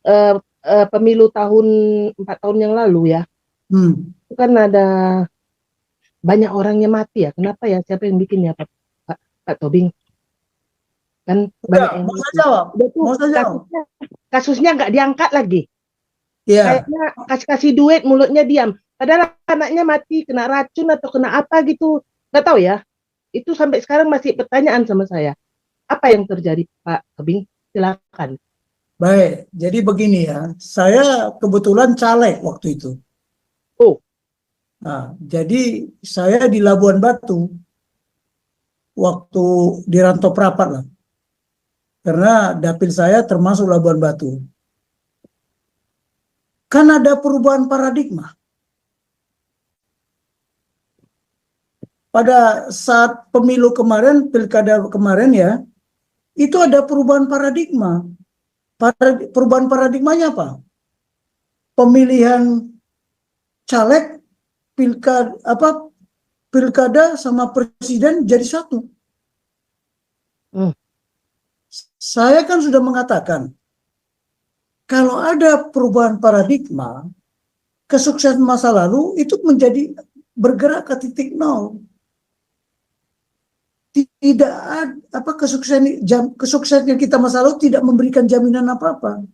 eh, pemilu tahun 4 tahun yang lalu ya, itu kan ada banyak orangnya mati ya. Kenapa ya? Siapa yang bikin ya, Pak Tobing? Kan banyak yang Mau saya mati. jawab? Udah tuh Mau saya jawab? kasusnya nggak diangkat lagi. Iya. Kayaknya kasih duit, mulutnya diam. Padahal anaknya mati kena racun atau kena apa gitu. Nggak tahu ya. Itu sampai sekarang masih pertanyaan sama saya. Apa yang terjadi, Pak Tobing? Silakan. Baik, jadi begini ya. Saya kebetulan caleg waktu itu. Oh, Nah, jadi saya di Labuan Batu waktu di Rantau Prapat lah. Karena dapil saya termasuk Labuan Batu. Kan ada perubahan paradigma. Pada saat pemilu kemarin, pilkada kemarin ya, itu ada perubahan paradigma. Perubahan paradigmanya apa? Pemilihan caleg, pilkada sama presiden jadi satu. Saya kan sudah mengatakan, kalau ada perubahan paradigma, kesuksesan masa lalu itu menjadi bergerak ke titik nol. Tidak ada kesuksesan yang kita masa lalu tidak memberikan jaminan apa-apa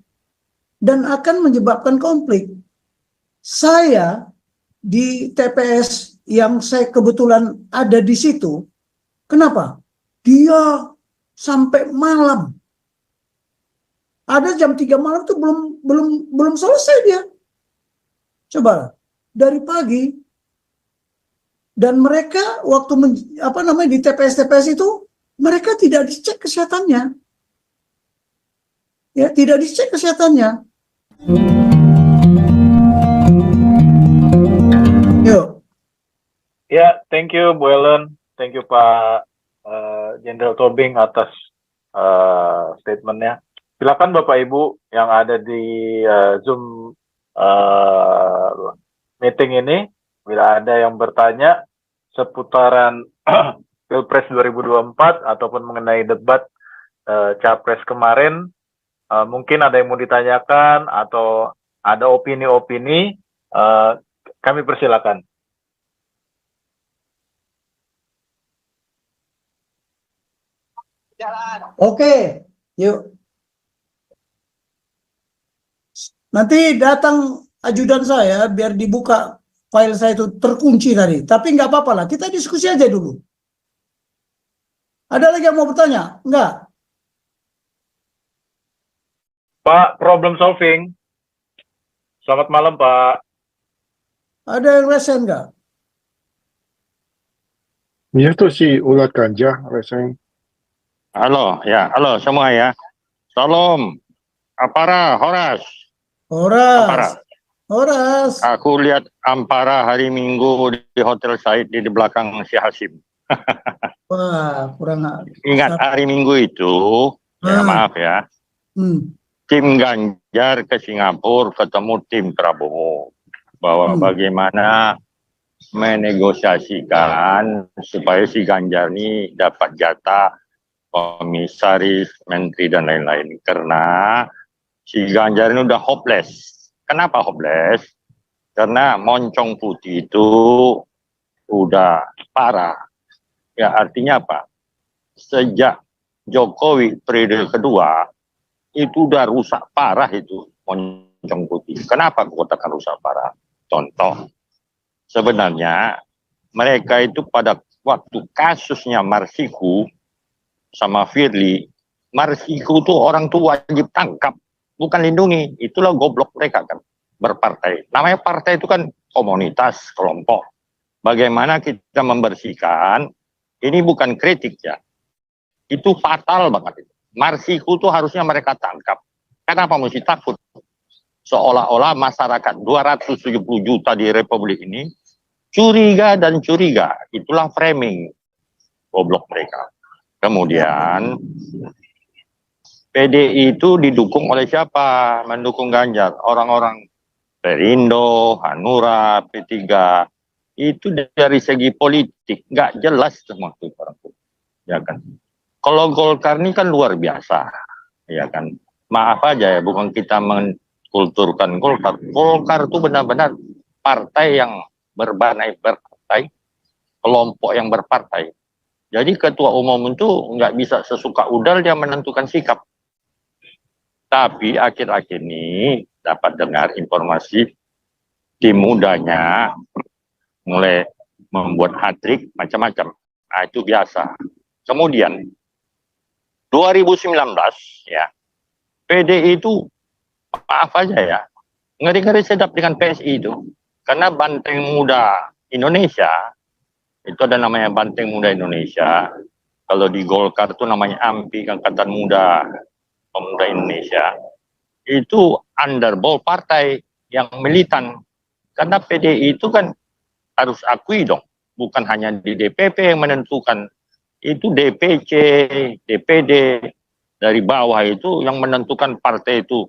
dan akan menyebabkan konflik. Saya di TPS yang saya kebetulan ada di situ, kenapa? Dia sampai malam. Ada jam 3 malam tuh belum selesai dia. Coba dari pagi. Dan mereka waktu di TPS-TPS itu mereka tidak dicek kesehatannya. Ya, tidak dicek kesehatannya. Yuk. Ya, thank you Bu Ellen, thank you Pak Jenderal Tobing atas statementnya. Silakan Bapak Ibu yang ada di Zoom meeting ini, bila ada yang bertanya seputaran Pilpres 2024 ataupun mengenai debat Capres kemarin, mungkin ada yang mau ditanyakan atau ada opini-opini, kami persilakan. Oke, yuk. Nanti datang ajudan saya biar dibuka file saya itu terkunci tadi. Tapi nggak apa-apa lah, kita diskusi aja dulu. Ada lagi yang mau bertanya? Enggak? Pak, problem solving. Selamat malam, Pak. Ada yang resen nggak? Itu si ulat ganja resen. Halo, ya, halo semua ya. Salam, Ampara, Horas. Horas. Horas. Aku lihat Ampara hari Minggu di Hotel Said di belakang si Hasim. Wah, kurang. Ingat hari Minggu itu, ya maaf ya, tim Ganjar ke Singapura ketemu tim Prabowo. Bahwa bagaimana menegosiasikan supaya si Ganjar ini dapat jatah komisaris, menteri, dan lain-lain. Karena si Ganjar ini udah hopeless. Kenapa hopeless? Karena moncong putih itu udah parah. Ya artinya apa? Sejak Jokowi periode kedua, itu udah rusak parah itu moncong putih. Kenapa aku katakan rusak parah? Contoh, sebenarnya mereka itu pada waktu kasusnya Marsiku sama Firly, Marsiku tuh orang tuh wajib tangkap, bukan lindungi. Itulah goblok mereka kan, berpartai. Namanya partai itu kan komunitas, kelompok. Bagaimana kita membersihkan, ini bukan kritik ya. Itu fatal banget. Marsiku tuh harusnya mereka tangkap. Kenapa mesti takut? Seolah-olah masyarakat 270 juta di Republik ini curiga dan curiga. Itulah framing goblok mereka. Kemudian PDI itu didukung oleh siapa? Mendukung Ganjar. Orang-orang Perindo, Hanura, P3. Itu dari segi politik nggak jelas semua itu orang. Ya kan. Kalau Golkar ini kan luar biasa. Ya kan. maaf aja ya, bukan kita mengkulturkan Golkar. Golkar itu benar-benar partai yang berpartai, kelompok yang berpartai. Jadi ketua umum itu nggak bisa sesuka udal dia menentukan sikap. Tapi akhir-akhir ini dapat dengar informasi tim mudanya mulai membuat hat-trick macam-macam. Nah, itu biasa. Kemudian 2019 ya, PDI itu maaf aja ya, ngeri-ngeri sedap dengan PSI itu. Karena Banteng Muda Indonesia, itu ada namanya Banteng Muda Indonesia. Kalau di Golkar itu namanya AMPI, Angkatan Muda Pemuda Indonesia. Itu underball partai yang militan. Karena PDI itu kan harus akui dong, bukan hanya di DPP yang menentukan, itu DPC, DPD, dari bawah itu yang menentukan partai itu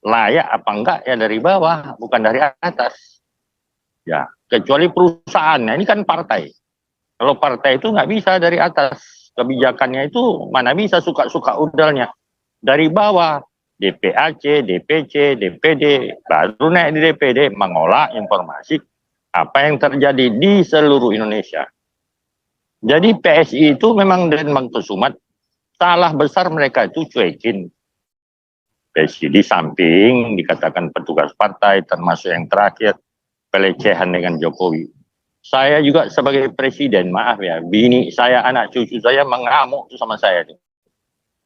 layak apa enggak ya dari bawah, bukan dari atas. Ya, kecuali perusahaan, nah, ini kan partai. Kalau partai itu nggak bisa dari atas, kebijakannya itu mana bisa suka-suka udalnya. Dari bawah, DPAC, DPC, DPD, baru naik di DPD, mengolah informasi apa yang terjadi di seluruh Indonesia. Jadi PSI itu memang dan Bang Kusumat, salah besar mereka itu cuekin. PSI di samping dikatakan petugas partai, termasuk yang terakhir, pelecehan dengan Jokowi. Saya juga sebagai presiden, maaf ya, bini saya, anak cucu saya mengamuk itu sama saya.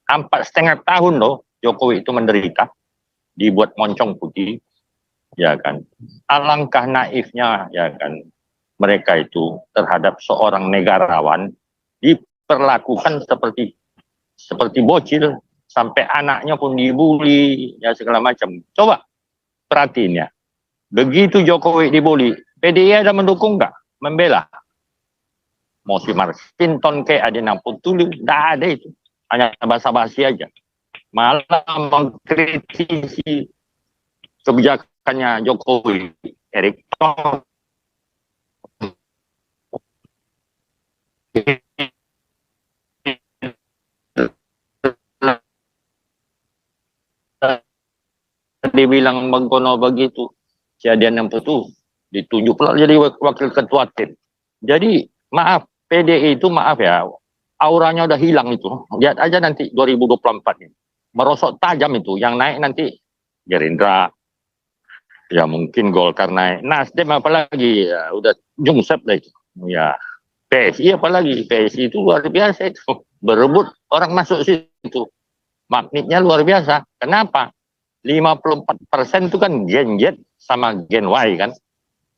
4,5 tahun loh Jokowi itu menderita, dibuat moncong putih, ya kan. Alangkah naifnya, ya kan, mereka itu terhadap seorang negarawan diperlakukan seperti bocil, sampai anaknya pun dibully, ya segala macam. Coba perhatiin ya, begitu Jokowi dibully, PDI ada mendukung nggak? Membela? Mau si Marsinton kayak ada nampun tulu, nggak ada itu. Hanya basa-basi aja. Malah mengkritisi kebijakannya Jokowi. Erick Thohir dibilang mengkono begitu, si Adian yang itu ditunjuk pula jadi wakil ketua tim. Jadi maaf, PDI itu maaf ya, auranya udah hilang itu. Lihat aja nanti 2024 ini, merosot tajam itu. Yang naik nanti Gerindra, ya mungkin Golkar naik, Nasdem apalagi, ya udah jungsep lah itu. Ya PSI apalagi, PSI itu luar biasa itu, berebut orang masuk situ, magnetnya luar biasa. Kenapa? 54% itu kan Gen Z sama Gen Y kan.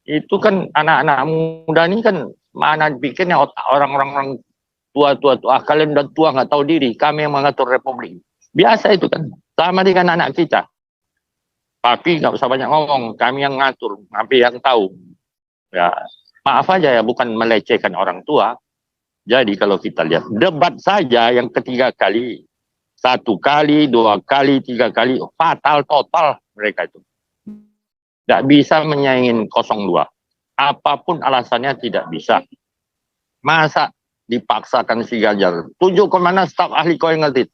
Itu kan anak-anak muda ini kan mana pikirnya otak orang-orang tua. Kalian udah tua nggak tahu diri, kami yang mengatur republik. Biasa itu kan, sama dengan anak kita. Tapi nggak usah banyak ngomong, kami yang ngatur, kami yang tahu. Ya, maaf aja ya, bukan melecehkan orang tua. Jadi kalau kita lihat debat saja yang ketiga kali, 1 kali, 2 kali, 3 kali, fatal total mereka itu. Tidak bisa menyaingin 02. Apapun alasannya tidak bisa. Masa dipaksakan si Ganjar? Tunjuk kemana staf ahli kau yang ngerti?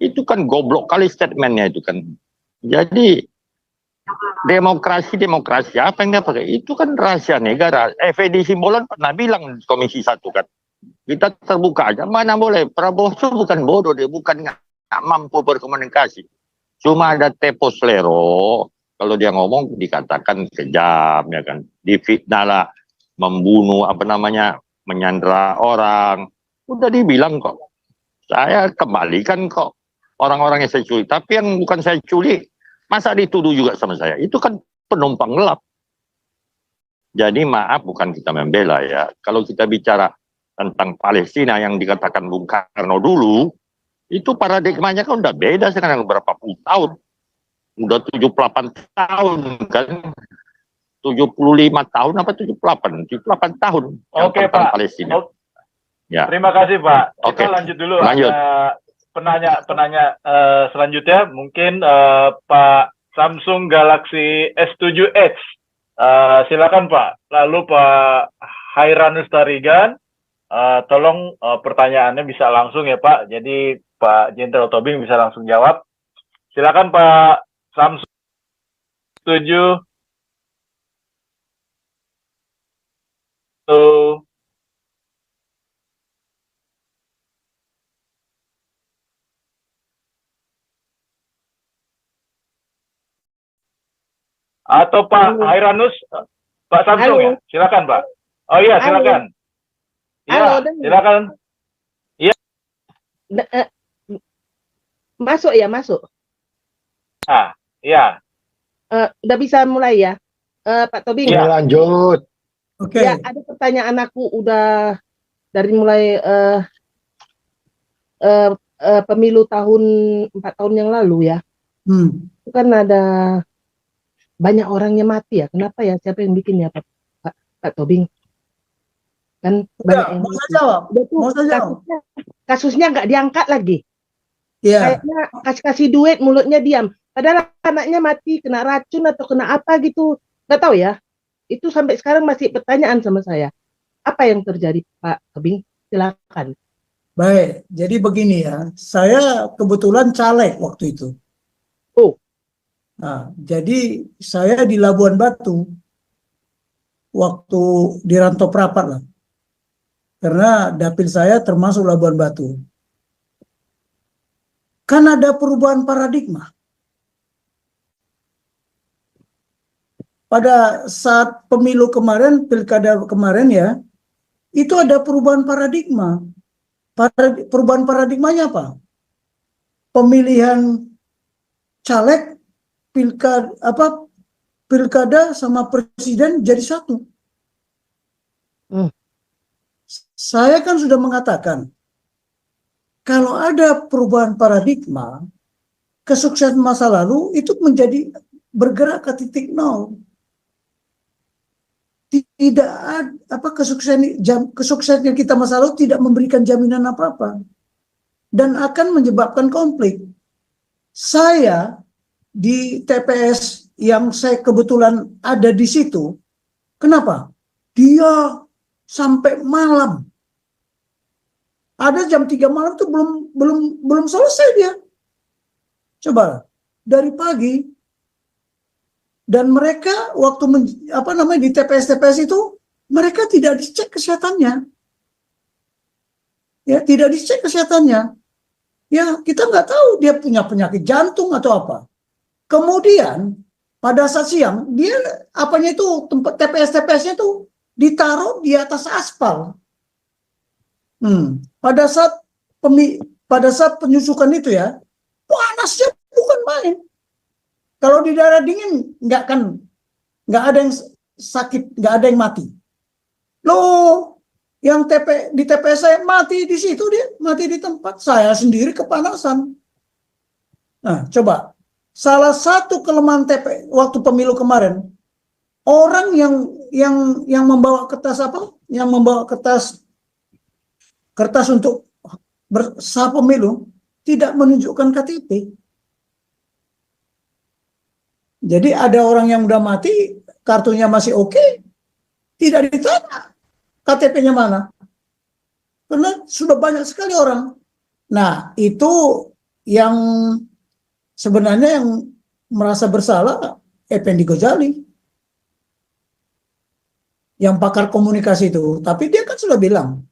Itu kan goblok kali statementnya itu kan. Jadi demokrasi apa yang dia pakai? Itu kan rahasia negara. Fedi Simbolon pernah bilang di Komisi 1 kan. Kita terbuka aja. Mana boleh? Prabowo itu bukan bodoh, dia bukan nggak mampu berkomunikasi. Cuma ada tepo selero. Kalau dia ngomong dikatakan kejam, ya kan, difitnah lah, membunuh menyandra orang. Udah dibilang kok, saya kembalikan kok orang-orang yang saya culik. Tapi yang bukan saya culik, masa dituduh juga sama saya? Itu kan penumpang gelap. Jadi maaf, bukan kita membela ya. Kalau kita bicara tentang Palestina yang dikatakan Bung Karno dulu, itu paradigmanya kan udah beda sekarang berapa puluh tahun. Udah 78 tahun kan, 75 tahun apa 78 tahun. Oke Pak. Palestina. Ya. Terima kasih Pak. Oke. Kita lanjut dulu. Lanjut. Ada penanya selanjutnya mungkin Pak Samsung Galaxy S7 Edge. Silakan Pak. Lalu Pak Hairanus Tarigan, tolong pertanyaannya bisa langsung ya Pak. Jadi Pak Jenderal Tobing bisa langsung jawab. Silakan Pak Samsul. Setuju? Tuh. Atau Pak Halo. Hairanus, Pak Samsung Halo. ya? Silakan Pak. Oh iya, Halo. silakan. Iya, Halo, dengar. silakan. Masuk ya, masuk. Ah, iya. Udah bisa mulai ya, Pak Tobing. Iya. Lanjut. Oke. Ya, ada pertanyaan aku udah dari mulai pemilu tahun 4 tahun yang lalu ya. Itu kan ada banyak orangnya mati ya. Kenapa ya? Siapa yang bikin ya, Pak Tobing? Kan banyak yang Mau saya mati. jawab? Udah tuh Mau saya jawab? kasusnya nggak diangkat lagi. Iya. Kayaknya kasih duit, mulutnya diam. Padahal anaknya mati kena racun atau kena apa gitu. Nggak tahu ya. Itu sampai sekarang masih pertanyaan sama saya. Apa yang terjadi, Pak Tobing? Silakan. Baik, jadi begini ya. Saya kebetulan caleg waktu itu. Oh. Nah, jadi saya di Labuan Batu waktu di Rantau Prapat lah. Karena dapil saya termasuk Labuan Batu. Kan ada perubahan paradigma. Pada saat pemilu kemarin, pilkada kemarin ya, itu ada perubahan paradigma. Perubahan paradigmanya apa? Pemilihan caleg, pilkada sama presiden jadi satu. Saya kan sudah mengatakan, kalau ada perubahan paradigma, kesuksesan masa lalu itu menjadi bergerak ke titik nol. Tidak ada kesuksesan kita masa lalu tidak memberikan jaminan apa-apa dan akan menyebabkan konflik. Saya di TPS yang saya kebetulan ada di situ, kenapa? Dia sampai malam. Ada jam 3 malam tuh belum selesai dia. Coba dari pagi. Dan mereka waktu di TPS itu mereka tidak dicek kesehatannya. Ya, tidak dicek kesehatannya. Ya, kita nggak tahu dia punya penyakit jantung atau apa. Kemudian pada saat siang dia tempat TPS-nya itu ditaruh di atas aspal. Pada saat penyusukan itu ya, panasnya bukan main. Kalau di daerah dingin nggak ada yang sakit, nggak ada yang mati. Loh, yang di TPS saya mati di situ, dia mati di tempat. Saya sendiri kepanasan. Nah, coba salah satu kelemahan TPS waktu pemilu kemarin, orang yang membawa kertas Yang membawa kertas untuk sah pemilu tidak menunjukkan KTP. Jadi ada orang yang udah mati, kartunya masih oke, tidak ditanya KTP-nya mana. Karena sudah banyak sekali orang. Nah, itu yang sebenarnya yang merasa bersalah Effendi Ghazali. Yang pakar komunikasi itu. Tapi dia kan sudah bilang,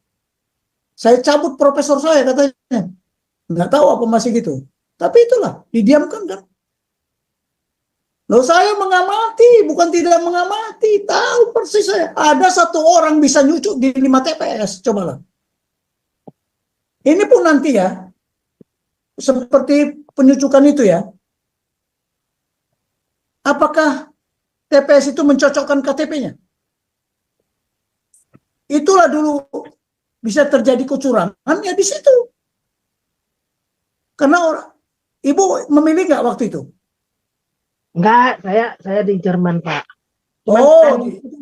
saya cabut profesor saya katanya. Nggak tahu apa masih gitu. Tapi itulah, didiamkan kan. Loh, saya mengamati, bukan tidak mengamati. Tahu persis saya. Ada satu orang bisa nyucuk di 5 TPS. Cobalah. Ini pun nanti ya, seperti penyucukan itu ya. Apakah TPS itu mencocokkan KTP-nya? Itulah dulu bisa terjadi kecurangan ya di situ. Karena Ibu memilih nggak waktu itu? Enggak, saya di Jerman, Pak.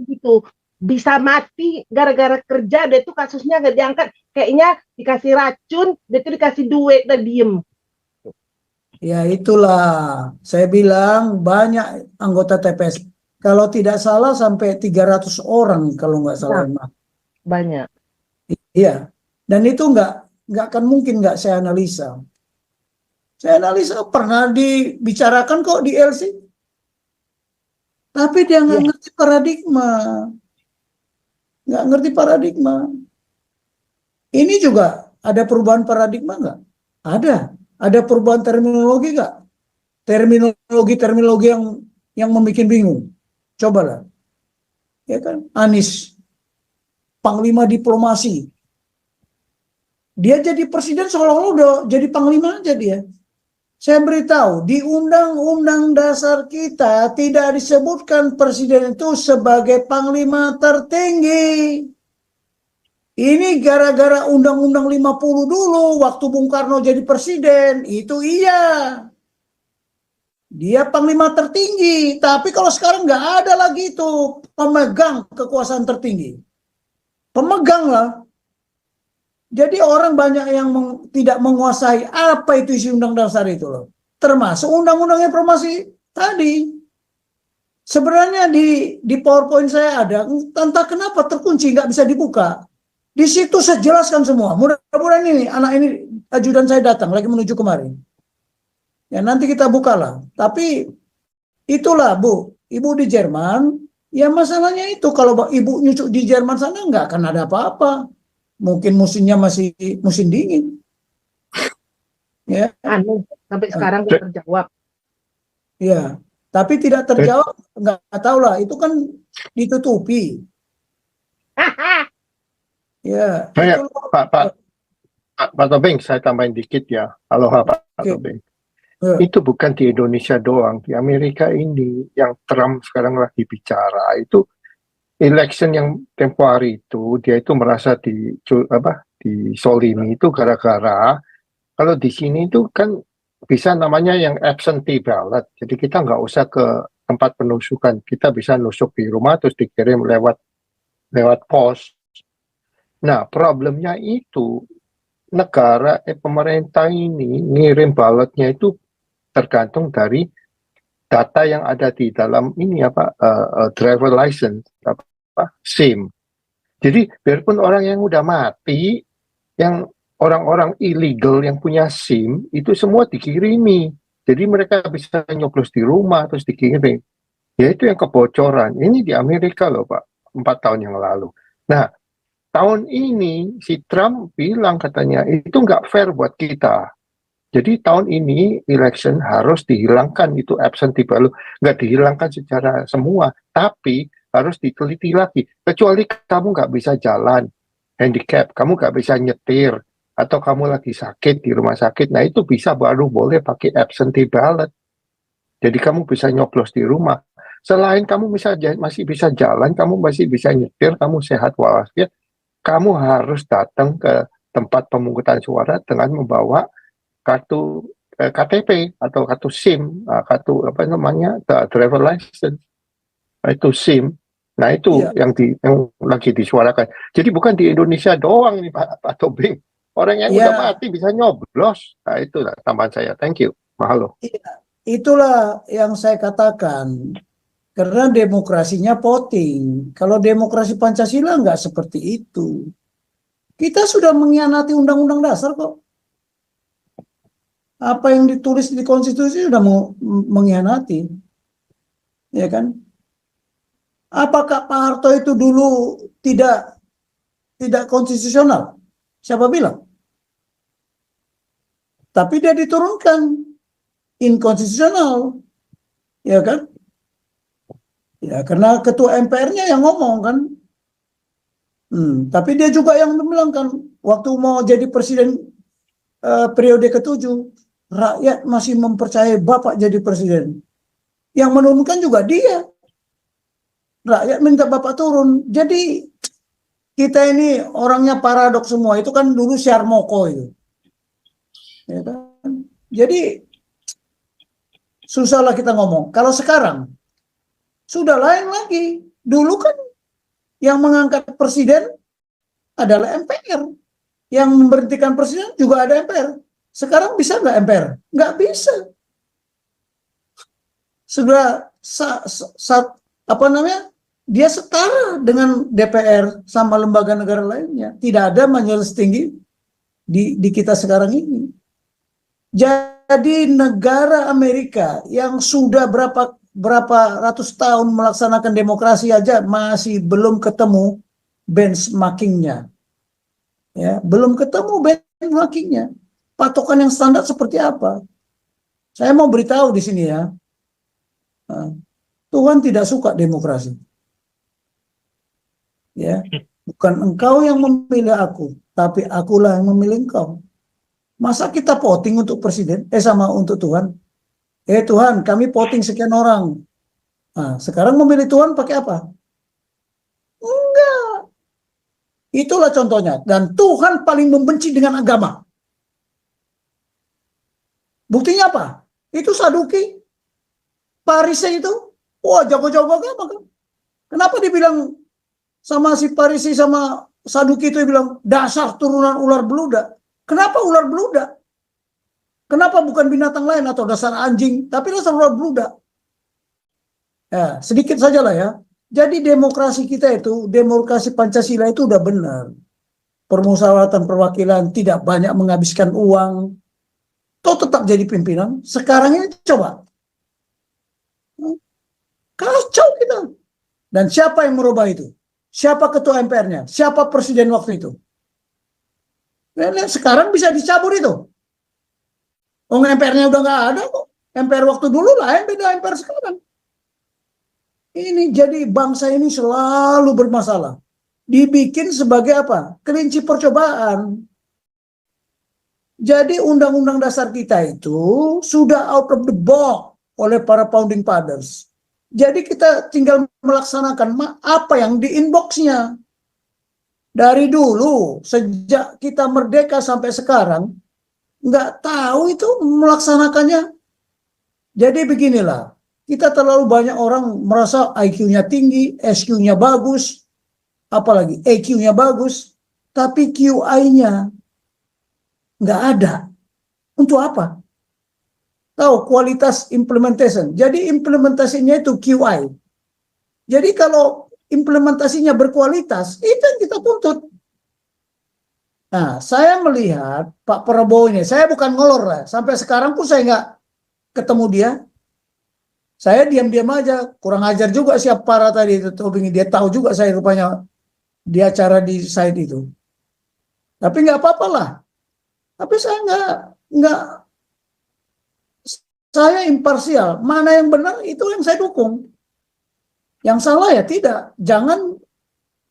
Gitu. Bisa mati gara-gara kerja, dia tuh kasusnya nggak diangkat. Kayaknya dikasih racun, dia tuh dikasih duit dan diem. Ya itulah, saya bilang banyak anggota TPS. Kalau tidak salah sampai 300 orang kalau nggak salah. Banyak. Iya, dan itu nggak akan mungkin nggak saya analisa. Saya analisa pernah dibicarakan kok di LC. Tapi dia nggak ngerti paradigma. Nggak ngerti paradigma. Ini juga ada perubahan paradigma nggak? Ada. Ada perubahan terminologi nggak? Terminologi yang membuat bingung. Cobalah. Ya kan? Anies, panglima diplomasi. Dia jadi presiden seolah-olah udah jadi panglima aja dia. Saya beritahu, di Undang-Undang Dasar kita tidak disebutkan presiden itu sebagai panglima tertinggi. Ini gara-gara Undang-Undang 50 dulu, waktu Bung Karno jadi presiden, itu iya. Dia panglima tertinggi, tapi kalau sekarang nggak ada lagi itu pemegang kekuasaan tertinggi. Pemegang lah. Jadi orang banyak yang tidak menguasai apa itu isi undang dasar itu loh. Termasuk undang-undang informasi tadi. Sebenarnya di PowerPoint saya ada, entah kenapa terkunci, nggak bisa dibuka. Di situ saya jelaskan semua. Mudah-mudahan ini, anak ini, ajudan saya datang, lagi menuju kemarin. Ya nanti kita bukalah. Tapi itulah Bu, Ibu di Jerman, ya masalahnya itu kalau Ibu nyucuk di Jerman sana nggak akan ada apa-apa. Mungkin musimnya masih musim dingin. Ya. Sampai sekarang nggak terjawab. Ya, tapi tidak terjawab, nggak tahu lah. Itu kan ditutupi. Ya. Saya, Pak Tobing, saya tambahin dikit ya. Halo Pak Tobing. Itu bukan di Indonesia doang, di Amerika ini yang Trump sekarang lagi bicara itu. Election yang tempo hari itu dia itu merasa disolimi itu gara-gara kalau di sini itu kan bisa namanya yang absentee ballot, jadi kita nggak usah ke tempat penusukan, kita bisa nusuk di rumah terus dikirim lewat pos. Nah problemnya itu pemerintah ini ngirim ballotnya itu tergantung dari data yang ada di dalam ini driver license SIM. Jadi biarpun orang yang udah mati, yang orang-orang ilegal yang punya SIM itu semua dikirimi. Jadi mereka bisa nyoblos di rumah terus dikirim. Yaitu yang kebocoran. Ini di Amerika loh Pak, 4 tahun yang lalu. Nah, tahun ini si Trump bilang katanya itu nggak fair buat kita. Jadi tahun ini election harus dihilangkan itu absentee ballot, nggak dihilangkan secara semua, tapi harus diteliti lagi. Kecuali kamu nggak bisa jalan, handicap, kamu nggak bisa nyetir, atau kamu lagi sakit di rumah sakit, nah itu bisa baru boleh pakai absentee ballot. Jadi kamu bisa nyoblos di rumah. Selain kamu masih bisa jalan, kamu masih bisa nyetir, kamu sehat walafiat, kamu harus datang ke tempat pemungutan suara dengan membawa kartu KTP atau kartu SIM, kartu driver license, itu SIM. Nah itu yang lagi disuarakan. Jadi bukan di Indonesia doang nih Pak Tobing. Orang yang udah mati bisa nyoblos. Nah itulah tambahan saya. Thank you. Mahalo. Itulah yang saya katakan. Karena demokrasinya voting. Kalau demokrasi Pancasila nggak seperti itu. Kita sudah mengkhianati undang-undang dasar kok. Apa yang ditulis di konstitusi sudah mengkhianati. Ya kan? Apakah Pak Harto itu dulu tidak konstitusional? Siapa bilang? Tapi dia diturunkan inkonstitusional. Ya kan? Ya karena ketua MPR-nya yang ngomong kan. Tapi dia juga yang bilang kan waktu mau jadi presiden periode ke-7, rakyat masih mempercayai Bapak jadi presiden. Yang menurunkan juga dia. Rakyat minta Bapak turun. Jadi kita ini orangnya paradok semua. Itu kan dulu Syarmoko itu. Ya kan? Jadi susahlah kita ngomong. Kalau sekarang sudah lain lagi. Dulu kan yang mengangkat presiden adalah MPR. Yang memberhentikan presiden juga ada MPR. Sekarang bisa nggak MPR? Nggak bisa. Sudah dia setara dengan DPR sama lembaga negara lainnya. Tidak ada majelis tinggi di kita sekarang ini. Jadi negara Amerika yang sudah berapa ratus tahun melaksanakan demokrasi aja masih belum ketemu benchmarkingnya, ya, belum ketemu benchmarkingnya, patokan yang standar seperti apa. Saya mau beritahu di sini ya, Tuhan tidak suka demokrasi, ya, bukan engkau yang memilih aku, tapi akulah yang memilih engkau. Masa kita voting untuk presiden, sama untuk Tuhan? Tuhan, kami voting sekian orang. Nah, sekarang memilih Tuhan pakai apa? Enggak. Itulah contohnya. Dan Tuhan paling membenci dengan agama. Buktinya apa? Itu Saduki, Farisi itu, wah jago-jago agama kan? Kenapa dibilang sama si Farisi sama Saduki itu bilang dasar turunan ular beludak? Kenapa ular beludak? Kenapa bukan binatang lain atau dasar anjing, tapi dasar ular beludak? Ya, sedikit saja lah ya. Jadi demokrasi kita itu, demokrasi Pancasila itu udah benar. Permusyawaratan perwakilan, tidak banyak menghabiskan uang. Toh tetap jadi pimpinan. Sekarang ini coba. Kacau kita. Dan siapa yang merubah itu? Siapa ketua MPR-nya? Siapa presiden waktu itu? Sekarang bisa dicabut itu. MPR-nya udah nggak ada kok. MPR waktu dulu lah, beda MPR sekarang. Ini jadi bangsa ini selalu bermasalah. Dibikin sebagai apa? Kelinci percobaan. Jadi undang-undang dasar kita itu sudah out of the box oleh para founding fathers. Jadi kita tinggal melaksanakan apa yang di inbox-nya. Dari dulu, sejak kita merdeka sampai sekarang, nggak tahu itu melaksanakannya. Jadi beginilah, kita terlalu banyak orang merasa IQ-nya tinggi, SQ-nya bagus, apalagi EQ-nya bagus, tapi QI-nya nggak ada. Untuk apa? Tahu kualitas implementation. Jadi implementasinya itu QI. Jadi kalau implementasinya berkualitas, itu yang kita tuntut. Nah, saya melihat Pak Prabowo ini, saya bukan ngolor lah. Sampai sekarang pun saya nggak ketemu dia. Saya diam-diam aja, kurang ajar juga siapa para tadi itu. Dia tahu juga saya rupanya di acara di site itu. Tapi nggak apa-apa lah. Tapi saya nggak, saya imparsial. Mana yang benar itu yang saya dukung. Yang salah ya tidak. Jangan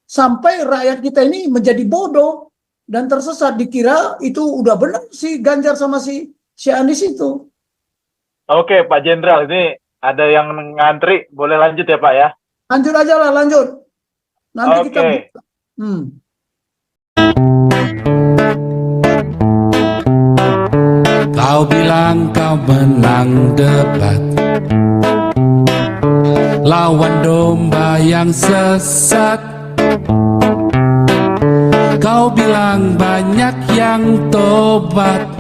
sampai rakyat kita ini menjadi bodoh dan tersesat, dikira itu udah benar si Ganjar sama si Anies itu. Oke, Pak Jenderal, ini ada yang ngantri, boleh lanjut ya Pak ya? Lanjut aja lah, lanjut. Nanti kita Kau bilang kau menang debat, lawan domba yang sesat. Kau bilang banyak yang tobat.